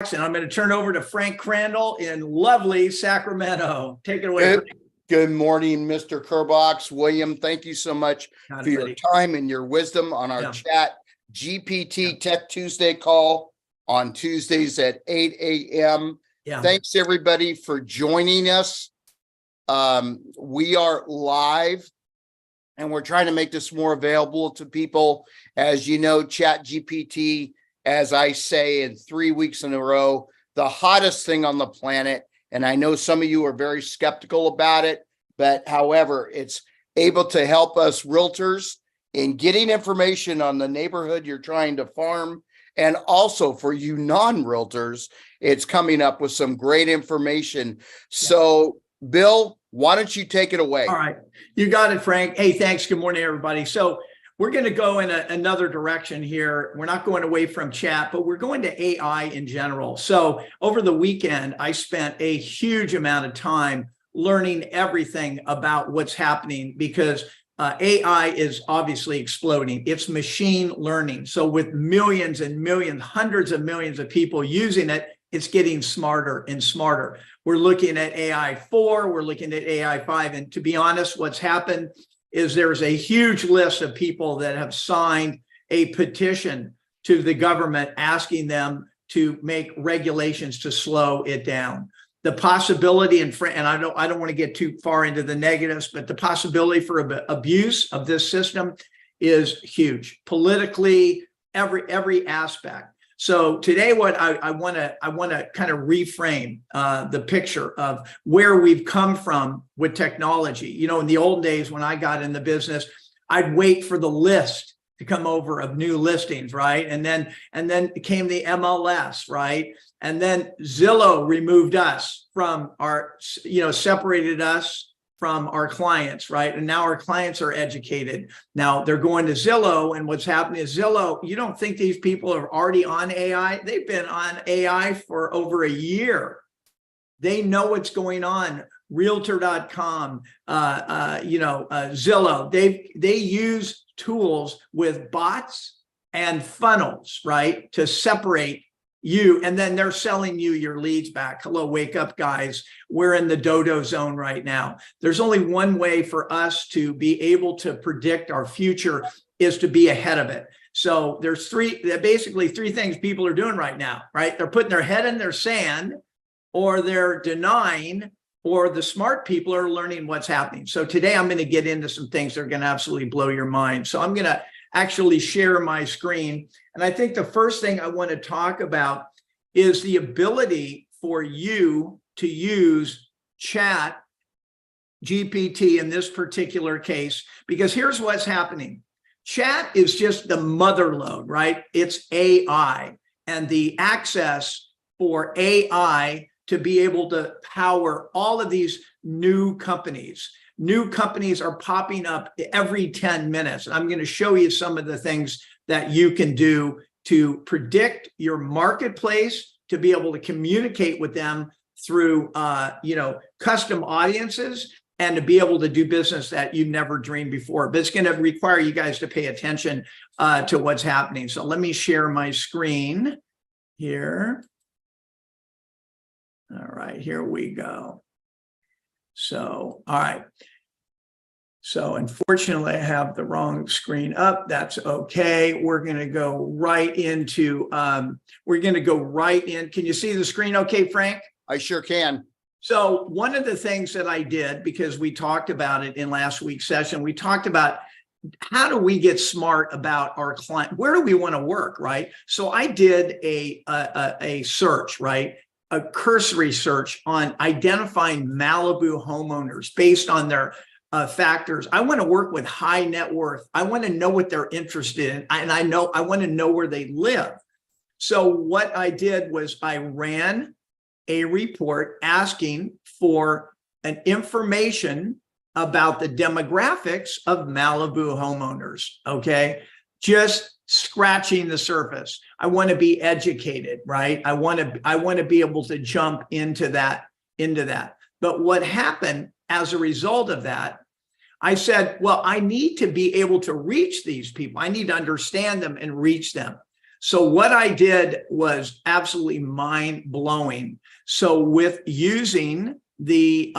And I'm going to turn over to Frank Crandall in lovely Sacramento. Take it away. Good morning, Mr. Kerbox. William, thank you so much for your time and your wisdom on our Chat GPT Tech Tuesday call on Tuesdays at 8 a.m. Thanks, everybody, for joining us. We are live, and we're trying to make this more available to people. As you know, Chat GPT, as I say in 3 weeks in a row, the hottest thing on the planet. And I know some of you are very skeptical about it, but however, it's able to help us realtors in getting information on the neighborhood you're trying to farm. And also for you non-realtors, it's coming up with some great information. So Bill, why don't you take it away? All right. You got it, Frank. Hey, thanks. Good morning, everybody. So we're going to go in another direction here. We're not going away from chat, but we're going to AI in general. So over the weekend, I spent a huge amount of time learning everything about what's happening because AI is obviously exploding. It's machine learning. So with millions and millions, hundreds of millions of people using it, it's getting smarter and smarter. We're looking at AI 4, we're looking at AI 5. And to be honest, what's happened is there's a huge list of people that have signed a petition to the government asking them to make regulations to slow it down. The possibility, and I don't want to get too far into the negatives, but the possibility for abuse of this system is huge, politically, every aspect. So today, what I want to kind of reframe the picture of where we've come from with technology. You know, in the old days when I got in the business, I'd wait for the list to come over of new listings, right? And then came the MLS, right? And then Zillow removed us from our, separated us from our clients, right? And now our clients are educated. Now they're going to Zillow, and what's happening is Zillow, you don't think these people are already on AI? They've been on AI for over a year. They know what's going on. Realtor.com, Zillow, they use tools with bots and funnels, right, to separate you, and then they're selling you your leads back. Hello, wake up, guys. We're in the dodo zone right now. There's only one way for us to be able to predict our future is to be ahead of it. So there's basically three things people are doing right now, right? They're putting their head in their sand, or they're denying, or the smart people are learning what's happening. So today I'm going to get into some things that are going to absolutely blow your mind. So I'm going to actually share my screen. And I think the first thing I want to talk about is the ability for you to use Chat GPT in this particular case, because here's what's happening. Chat is just the mother lode, right? It's AI, and the access for AI to be able to power all of these new companies. New companies are popping up every 10 minutes. I'm going to show you some of the things that you can do to predict your marketplace, to be able to communicate with them through, custom audiences, and to be able to do business that you never dreamed before. But it's going to require you guys to pay attention to what's happening. So let me share my screen here. All right, here we go. So, all right. So unfortunately, I have the wrong screen up. That's okay. We're going to go right into, Can you see the screen okay, Frank? I sure can. So one of the things that I did, because we talked about it in last week's session, we talked about how do we get smart about our client? Where do we want to work, right? So I did a search, right? A cursory search on identifying Malibu homeowners based on their factors. I want to work with high net worth. I want to know what they're interested in. And I want to know where they live. So what I did was I ran a report asking for an information about the demographics of Malibu homeowners. Okay. Just scratching the surface. I want to be educated, right? I want to be able to jump into that. But what happened as a result of that, I said, well, I need to be able to reach these people. I need to understand them and reach them. So what I did was absolutely mind blowing. So with using the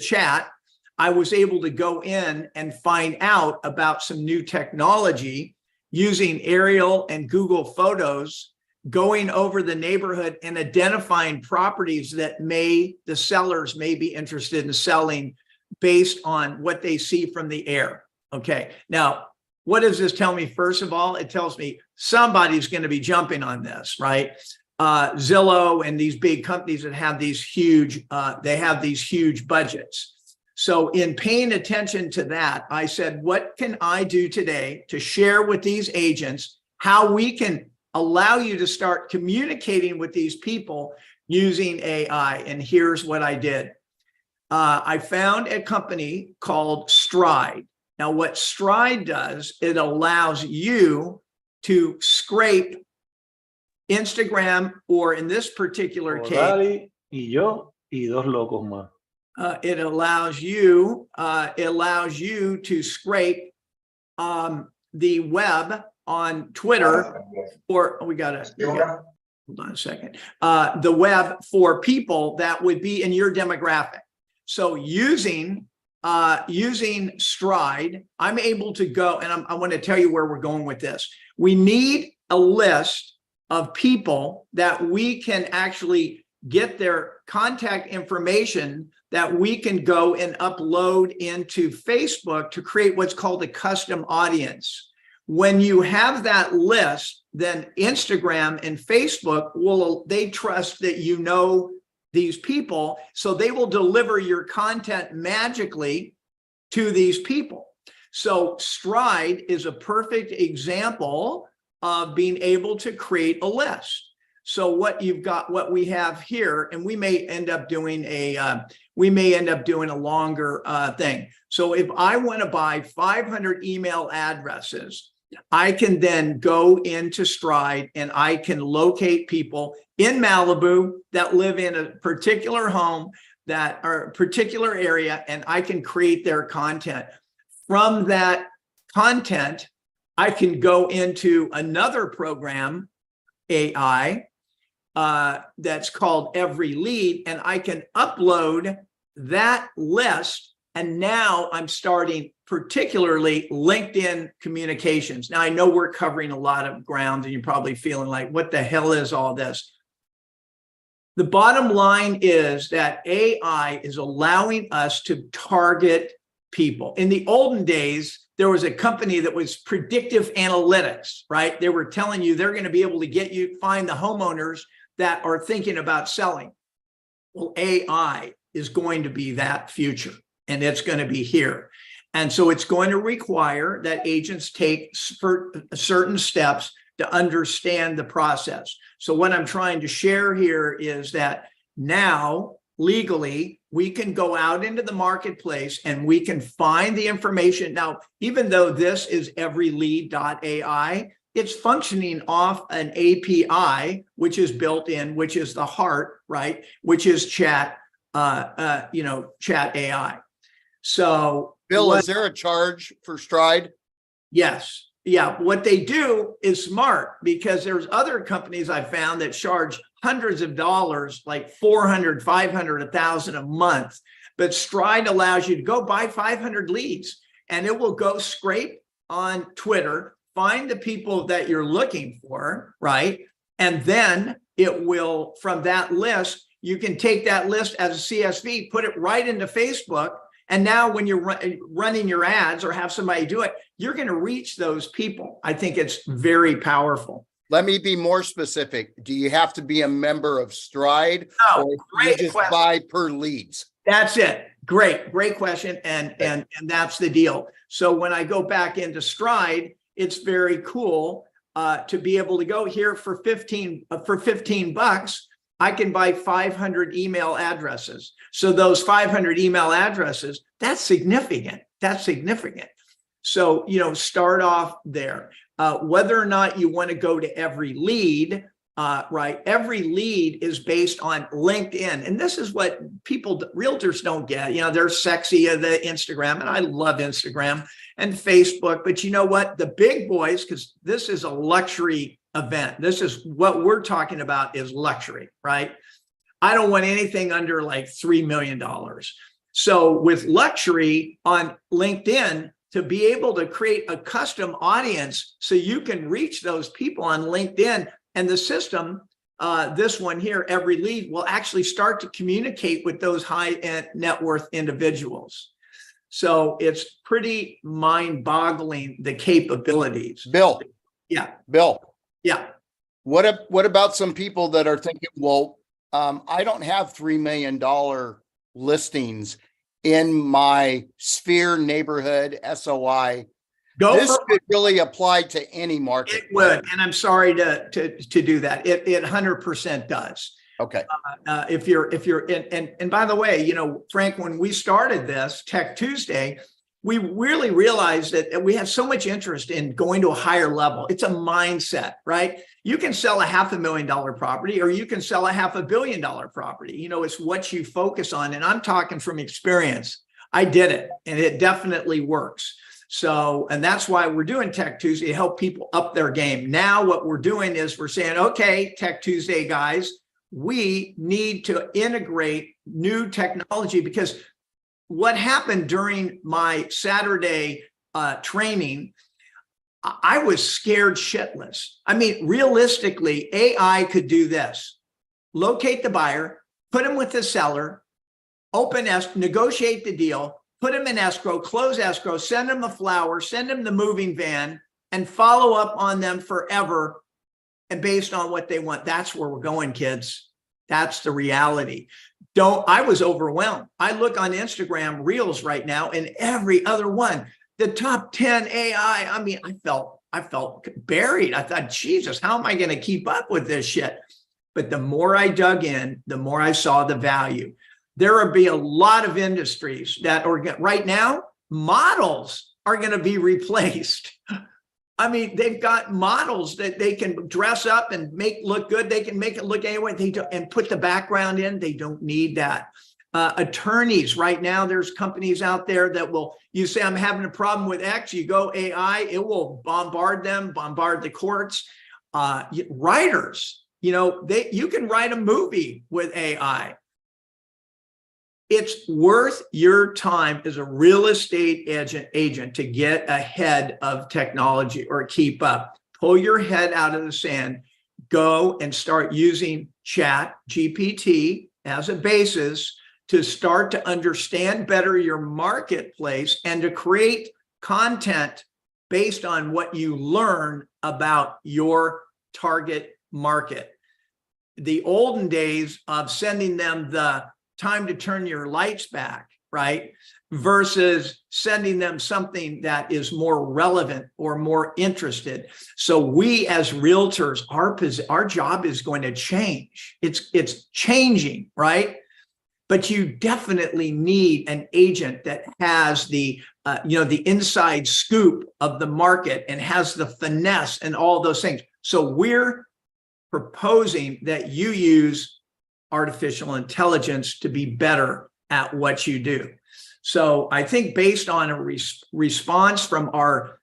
chat, I was able to go in and find out about some new technology using aerial and Google Photos, going over the neighborhood and identifying properties that the sellers may be interested in selling based on what they see from the air. Okay, now, what does this tell me? First of all, it tells me somebody's going to be jumping on this, right? Zillow and these big companies that have these huge, budgets. So in paying attention to that, I said, what can I do today to share with these agents how we can allow you to start communicating with these people using AI? And here's what I did. I found a company called Stride. Now, what Stride does, it allows you to scrape Instagram, or in this particular case, y yo y dos locos más. It allows you to scrape the web on Twitter, or hold on a second, the web for people that would be in your demographic. So using Stride, I'm able to go, and I want to tell you where we're going with this. We need a list of people that we can actually get their contact information that we can go and upload into Facebook to create what's called a custom audience. When you have that list, then Instagram and Facebook they trust that you know these people, so they will deliver your content magically to these people. So Stride is a perfect example of being able to create a list. So what we have here, and we may end up doing a longer thing. So if I want to buy 500 email addresses, I can then go into Stride and I can locate people in Malibu that live in a particular home that are a particular area, and I can create their content. From that content, I can go into another program, AI, that's called Every Lead, and I can upload that list. And now I'm starting particularly LinkedIn communications. Now I know we're covering a lot of ground and you're probably feeling like, what the hell is all this? The bottom line is that AI is allowing us to target people. In the olden days, there was a company that was predictive analytics, right? They were telling you they're going to be able to find the homeowners that are thinking about selling. Well, AI is going to be that future, and it's going to be here. And so it's going to require that agents take certain steps to understand the process. So what I'm trying to share here is that now, legally, we can go out into the marketplace and we can find the information. Now, even though this is everylead.ai, it's functioning off an API, which is built in, which is the heart, right? Which is Chat AI. So, Bill, is there a charge for Stride? Yes. Yeah. What they do is smart, because there's other companies I found that charge hundreds of dollars, like 400, 500, 1,000 a month. But Stride allows you to go buy 500 leads, and it will go scrape on Twitter, find the people that you're looking for, right? And then it will, from that list, you can take that list as a CSV, put it right into Facebook. And now when you're running your ads or have somebody do it, you're going to reach those people. I think it's very powerful. Let me be more specific. Do you have to be a member of Stride? No, or great you just question. buy per leads? That's it. Great question. And that's the deal. So when I go back into Stride, it's very cool to be able to go here for 15 bucks. I can buy 500 email addresses. So those 500 email addresses, that's significant. So, start off there. Whether or not you want to go to Every Lead, right? Every lead is based on LinkedIn. And this is what realtors don't get. You know, they're sexy of the Instagram, and I love Instagram and Facebook. But you know what? The big boys, because this is a luxury event. This is what we're talking about is luxury, right? I don't want anything under like $3 million. So with luxury on LinkedIn, to be able to create a custom audience so you can reach those people on LinkedIn, and the system, this one here, every lead will actually start to communicate with those high net worth individuals. So it's pretty mind-boggling, the capabilities. Bill. Yeah. Bill. Yeah. What about some people that are thinking, well, I don't have $3 million listings in my sphere, neighborhood, SOI. This could really apply to any market. It would, and I'm sorry to do that. It 100% does. Okay. If you're and by the way, you know, Frank, when we started this Tech Tuesday, we really realized that we had so much interest in going to a higher level. It's a mindset, right? You can sell a $500,000 property, or you can sell a $500 million property. You know, it's what you focus on. And I'm talking from experience. I did it, and it definitely works. So, and that's why we're doing Tech Tuesday, to help people up their game. Now, what we're doing is we're saying, okay, Tech Tuesday guys, we need to integrate new technology, because what happened during my Saturday training, I was scared shitless. I mean, realistically, AI could do this: locate the buyer, put him with the seller, negotiate the deal, put him in escrow, close escrow, send him a flower, send him the moving van, and follow up on them forever, and based on what they want. That's where we're going, kids. That's the reality. I was overwhelmed. I look on Instagram Reels right now, and every other one, the top 10 AI. I mean, I felt buried. I thought, Jesus, how am I going to keep up with this shit? But the more I dug in, the more I saw the value. There will be a lot of industries that are right now, models are going to be replaced. I mean, they've got models that they can dress up and make look good. They can make it look anyway. And put the background in. They don't need that. Attorneys right now, there's companies out there that will, you say, I'm having a problem with X, you go AI, it will bombard the courts. Writers, you know, you can write a movie with AI. It's worth your time as a real estate agent to get ahead of technology or keep up. Pull your head out of the sand, go and start using Chat GPT as a basis to start to understand better your marketplace and to create content based on what you learn about your target market. The olden days of sending them the time to turn your lights back, right? Versus sending them something that is more relevant or more interested. So we as realtors, our job is going to change. It's changing, right? But you definitely need an agent that has the the inside scoop of the market and has the finesse and all those things. So we're proposing that you use artificial intelligence to be better at what you do. So I think based on a response from our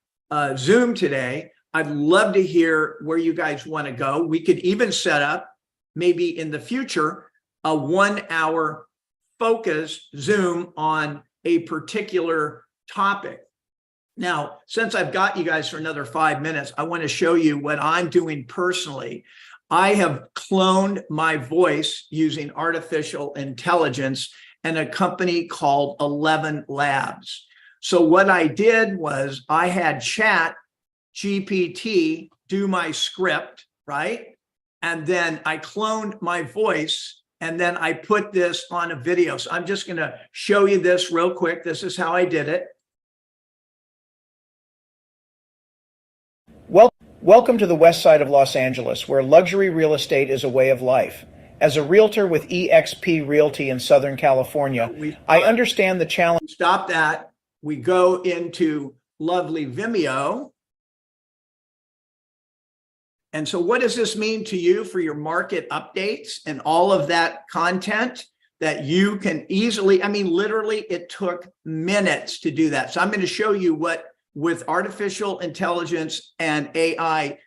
Zoom today, I'd love to hear where you guys want to go. We could even set up maybe in the future a 1 hour focused Zoom on a particular topic. Now, since I've got you guys for another 5 minutes, I want to show you what I'm doing personally. I have cloned my voice using artificial intelligence and a company called 11 Labs. So what I did was I had Chat GPT do my script, right? And then I cloned my voice, and then I put this on a video. So I'm just going to show you this real quick. This is how I did it. Welcome to the west side of Los Angeles, where luxury real estate is a way of life. As a realtor with eXp Realty in Southern California, I understand the challenge. Stop that. We go into lovely Vimeo. And so what does this mean to you for your market updates and all of that content that you can easily, I mean, literally it took minutes to do that. So I'm going to show you what with artificial intelligence and AI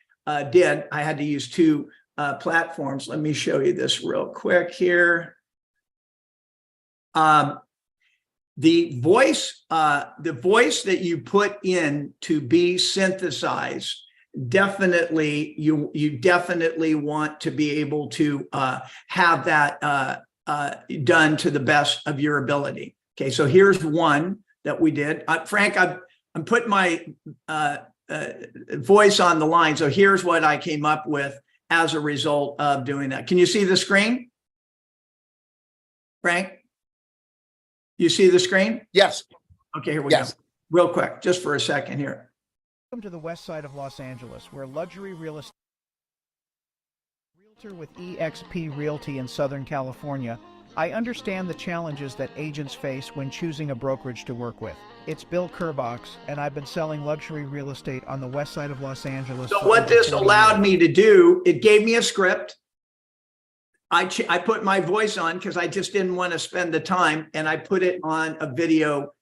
did. I had to use two platforms. Let me show you this real quick here. The voice that you put in to be synthesized, definitely you definitely want to be able to have that done to the best of your ability. Okay, so here's one that we did. Frank, I'm putting my voice on the line. So here's what I came up with as a result of doing that. Can you see the screen, Frank? You see the screen? Yes. Okay, here we go. Real quick, just for a second here. Welcome to the west side of Los Angeles, where luxury real estate. Realtor with eXp Realty in Southern California. I understand the challenges that agents face when choosing a brokerage to work with. It's Bill Kerbox, and I've been selling luxury real estate on the west side of Los Angeles. So what this allowed me to do, it gave me a script. I put my voice on because I just didn't want to spend the time, and I put it on a video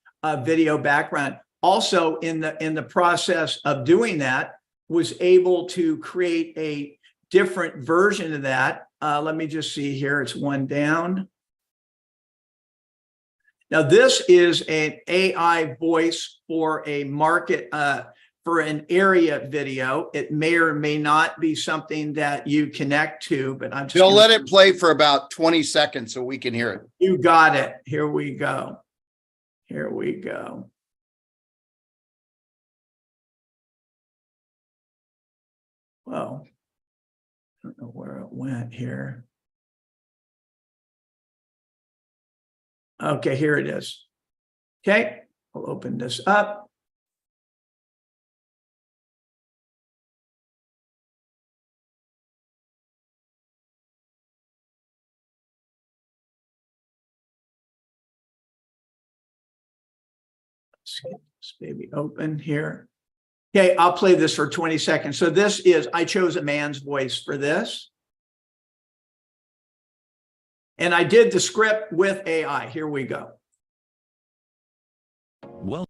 background. Also, in the process of doing that, was able to create a different version of that. Let me just see here. It's one down. Now, this is an AI voice for a market, for an area video. It may or may not be something that you connect to, but I'm just Bill, let it play for about 20 seconds so we can hear it. You got it. Here we go. Here we go. Well, I don't know where it went here. Okay, here it is. Okay, I'll open this up. Let's get this baby open here. Okay, I'll play this for 20 seconds. So this is, I chose a man's voice for this. And I did the script with AI. Here we go. Well,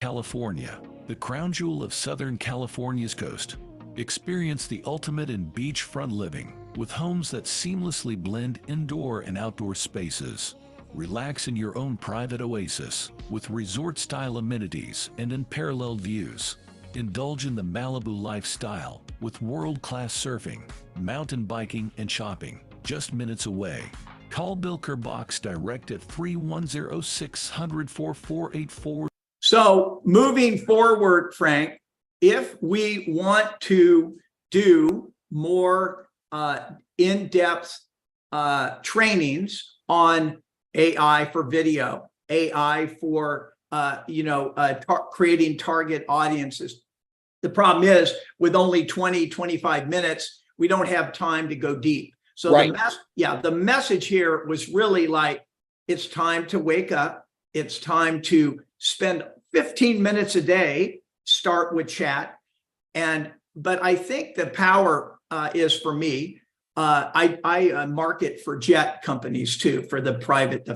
California, the crown jewel of Southern California's coast. Experience the ultimate in beachfront living with homes that seamlessly blend indoor and outdoor spaces. Relax in your own private oasis with resort-style amenities and unparalleled views. Indulge in the Malibu lifestyle with world-class surfing, mountain biking, and shopping just minutes away. Call Bill Kerbox direct at 310-600-4484. So moving forward, Frank, if we want to do more in-depth trainings on AI for video, AI for creating target audiences. The problem is with only 20, 25 minutes, we don't have time to go deep. So right. The message here was really like, it's time to wake up. It's time to spend 15 minutes a day, start with chat. But I think the power is for me. I market for jet companies too, for the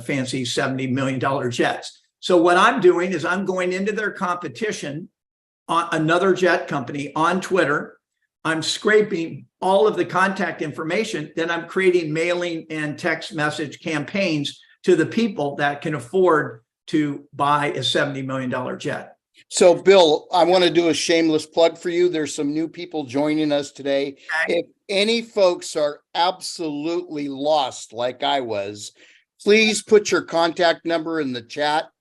fancy $70 million jets. So what I'm doing is I'm going into their competition on another jet company on Twitter. I'm scraping all of the contact information. Then I'm creating mailing and text message campaigns to the people that can afford to buy a $70 million jet. So, Bill, I want to do a shameless plug for you. There's some new people joining us today. Okay. If any folks are absolutely lost like I was, please put your contact number in the chat.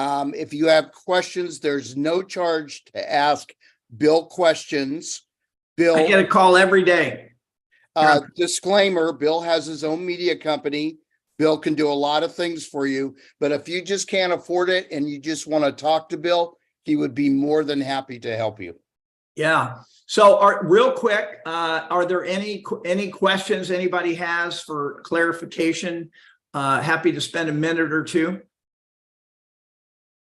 If you have questions, there's no charge to ask Bill questions. Bill, I get a call every day. Disclaimer, Bill has his own media company. Bill can do a lot of things for you, but if you just can't afford it and you just want to talk to Bill, he would be more than happy to help you. Yeah. So real quick, are there any questions anybody has for clarification? Happy to spend a minute or two.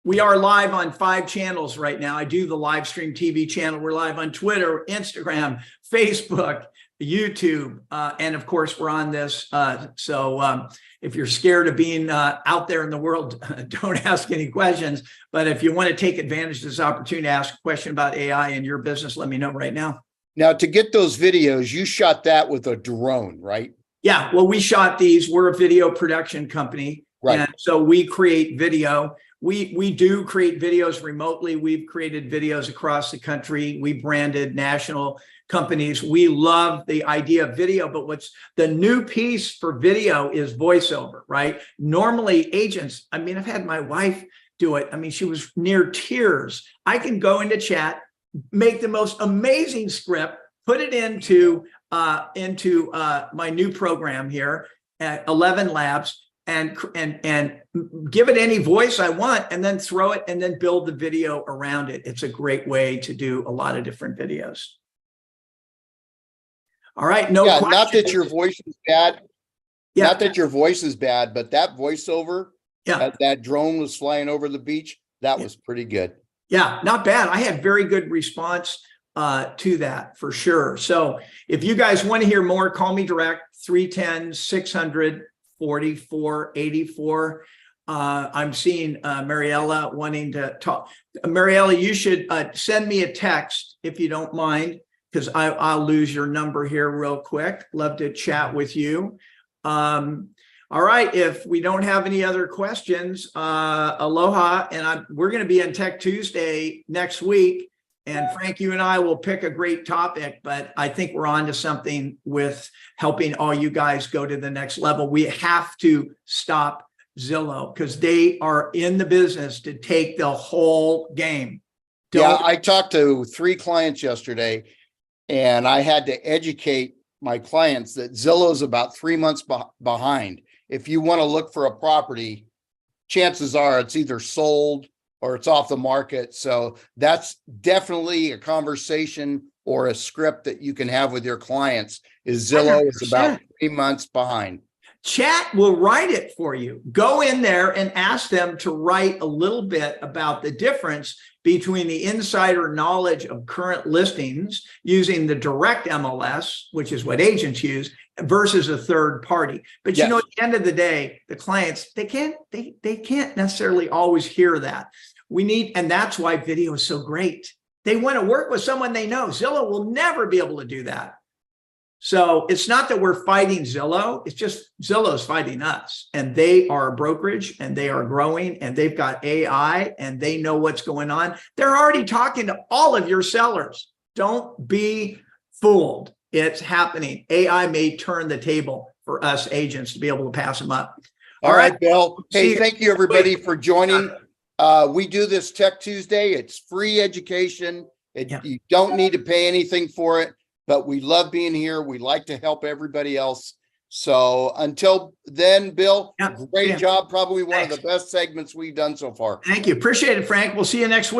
We are live on 5 channels right now. I do the live stream TV channel. We're live on Twitter, Instagram, Facebook, YouTube, and of course, we're on this. So if you're scared of being out there in the world, don't ask any questions. But if you want to take advantage of this opportunity to ask a question about AI in your business, let me know right now. Now, to get those videos, you shot that with a drone, right? Yeah, well, we shot these. We're a video production company. Right. And so we create video. We do create videos remotely. We've created videos across the country. We branded national companies. We love the idea of video, but what's the new piece for video is voiceover, right? Normally agents, I mean, I've had my wife do it. I mean, she was near tears. I can go into chat, make the most amazing script, put it into my new program here at 11 Labs, and give it any voice I want, and then throw it and then build the video around it. It's a great way to do a lot of different videos. All right, no Yeah, questions. not that your voice is bad. Yeah. Not that your voice is bad, but that voiceover, Yeah. that drone was flying over the beach, that was pretty good. Yeah, not bad. I had very good response to that for sure. So if you guys want to hear more, call me direct, 310-600-4484. I'm seeing Mariella wanting to talk. Mariella, you should send me a text if you don't mind, because I'll lose your number here real quick. Love to chat with you. All right, if we don't have any other questions, aloha. And we're going to be on Tech Tuesday next week. And Frank, you and I will pick a great topic, but I think we're on to something with helping all you guys go to the next level. We have to stop Zillow because they are in the business to take the whole game. Yeah, I talked to 3 clients yesterday, and I had to educate my clients that Zillow's about 3 months behind. If you want to look for a property, chances are it's either sold or it's off the market. So that's definitely a conversation or a script that you can have with your clients. Is Zillow is about 3 months behind. Chat will write it for you. Go in there and ask them to write a little bit about the difference between the insider knowledge of current listings using the direct MLS, which is what agents use, versus a third party. But you know, at the end of the day, the clients, they can't necessarily always hear that. And that's why video is so great. They want to work with someone they know. Zillow will never be able to do that. So it's not that we're fighting Zillow. It's just Zillow's fighting us, and they are a brokerage and they are growing and they've got AI and they know what's going on. They're already talking to all of your sellers. Don't be fooled. It's happening. AI may turn the table for us agents to be able to pass them up. All right, Bill. Hey, thank you everybody for joining. We do this Tech Tuesday. It's free education. You don't need to pay anything for it, but we love being here. We like to help everybody else. So until then, Bill, great job. Probably one of the best segments we've done so far. Thank you. Appreciate it, Frank. We'll see you next week.